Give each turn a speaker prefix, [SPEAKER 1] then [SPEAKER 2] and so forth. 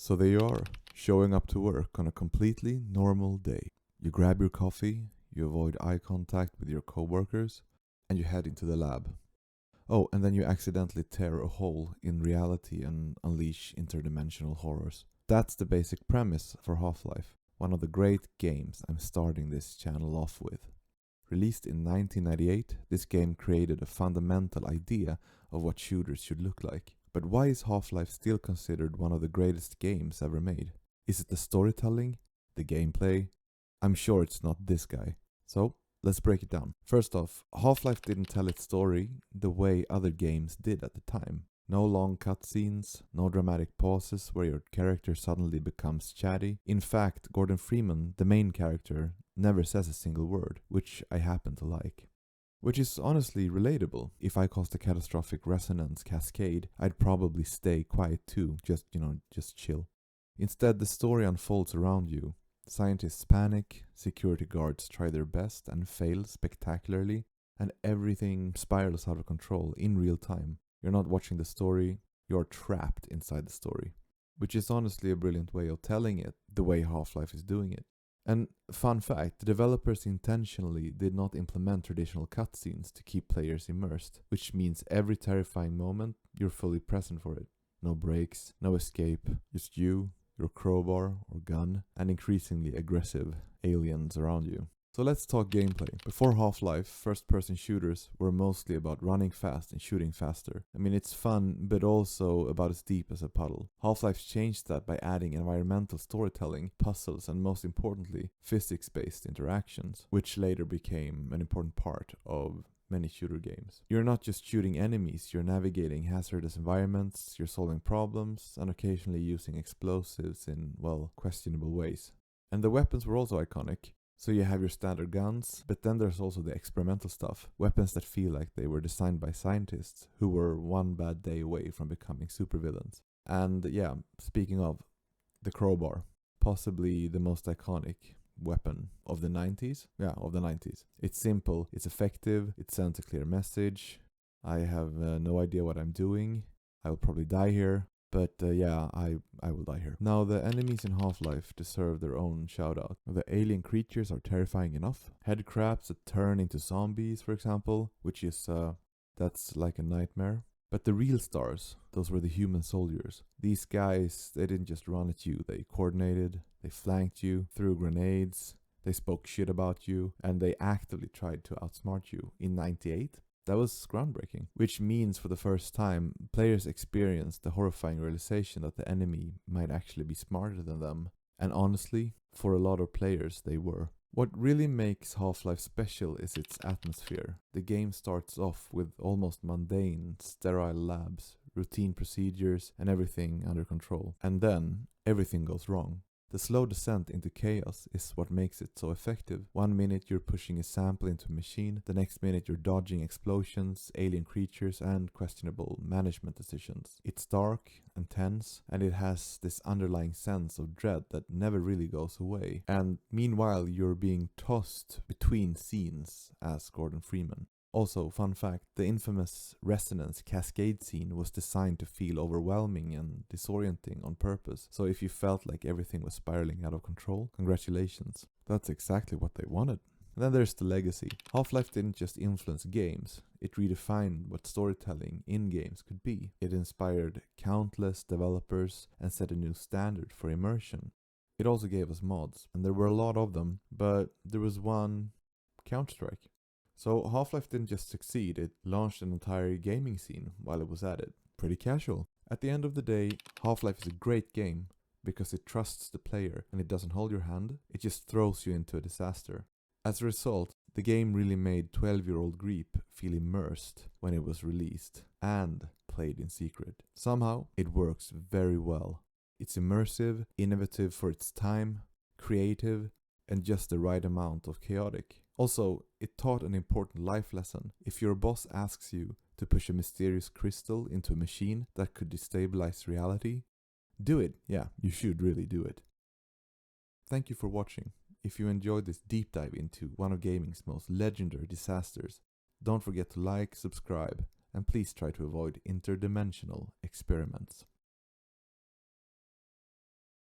[SPEAKER 1] So there you are, showing up to work on a completely normal day. You grab your coffee, you avoid eye contact with your coworkers, and you head into the lab. Oh, and then you accidentally tear a hole in reality and unleash interdimensional horrors. That's the basic premise for Half-Life, one of the great games I'm starting this channel off with. Released in 1998, this game created a fundamental idea of what shooters should look like. But why is Half-Life still considered one of the greatest games ever made? Is it the storytelling? The gameplay? I'm sure it's not this guy. So, let's break it down. First off, Half-Life didn't tell its story the way other games did at the time. No long cutscenes, no dramatic pauses where your character suddenly becomes chatty. In fact, Gordon Freeman, the main character, never says a single word, which I happen to like. Which is honestly relatable. If I caused a catastrophic resonance cascade, I'd probably stay quiet too, just chill. Instead, the story unfolds around you. Scientists panic, security guards try their best and fail spectacularly, and everything spirals out of control in real time. You're not watching the story, you're trapped inside the story. Which is honestly a brilliant way of telling it, the way Half-Life is doing it. And fun fact, the developers intentionally did not implement traditional cutscenes to keep players immersed, which means every terrifying moment, you're fully present for it. No breaks, no escape, just you, your crowbar or gun, and increasingly aggressive aliens around you. So let's talk gameplay. Before Half-Life, first-person shooters were mostly about running fast and shooting faster. I mean, it's fun, but also about as deep as a puddle. Half-Life changed that by adding environmental storytelling, puzzles, and most importantly, physics-based interactions, which later became an important part of many shooter games. You're not just shooting enemies, you're navigating hazardous environments, you're solving problems, and occasionally using explosives in, well, questionable ways. And the weapons were also iconic. So you have your standard guns, but then there's also the experimental stuff. Weapons that feel like they were designed by scientists who were one bad day away from becoming supervillains. And yeah, speaking of, the crowbar. Possibly the most iconic weapon of the 90s. Yeah, of the 90s. It's simple, it's effective, it sends a clear message. I have no idea what I'm doing. I will probably die here. But yeah, I will die here. Now, the enemies in Half-Life deserve their own shout-out. The alien creatures are terrifying enough. Headcrabs that turn into zombies, for example, which is, that's like a nightmare. But the real stars, those were the human soldiers. These guys, they didn't just run at you, they coordinated, they flanked you, threw grenades, they spoke shit about you, and they actively tried to outsmart you. In 98? That was groundbreaking, which means for the first time, players experienced the horrifying realization that the enemy might actually be smarter than them. And honestly, for a lot of players, they were. What really makes Half-Life special is its atmosphere. The game starts off with almost mundane, sterile labs, routine procedures, and everything under control. And then, everything goes wrong. The slow descent into chaos is what makes it so effective. 1 minute you're pushing a sample into a machine, the next minute you're dodging explosions, alien creatures, and questionable management decisions. It's dark and tense, and it has this underlying sense of dread that never really goes away. And meanwhile, you're being tossed between scenes as Gordon Freeman. Also, fun fact, the infamous resonance cascade scene was designed to feel overwhelming and disorienting on purpose. So if you felt like everything was spiraling out of control, congratulations. That's exactly what they wanted. And then there's the legacy. Half-Life didn't just influence games, it redefined what storytelling in games could be. It inspired countless developers and set a new standard for immersion. It also gave us mods, and there were a lot of them, but there was one, Counter-Strike. So Half-Life didn't just succeed, it launched an entire gaming scene while it was at it. Pretty casual. At the end of the day, Half-Life is a great game because it trusts the player and it doesn't hold your hand, it just throws you into a disaster. As a result, the game really made 12-year-old Greep feel immersed when it was released and played in secret. Somehow, it works very well. It's immersive, innovative for its time, creative, and just the right amount of chaotic. Also, it taught an important life lesson. If your boss asks you to push a mysterious crystal into a machine that could destabilize reality, do it. Yeah, you should really do it. Thank you for watching. If you enjoyed this deep dive into one of gaming's most legendary disasters, don't forget to like, subscribe, and please try to avoid interdimensional experiments.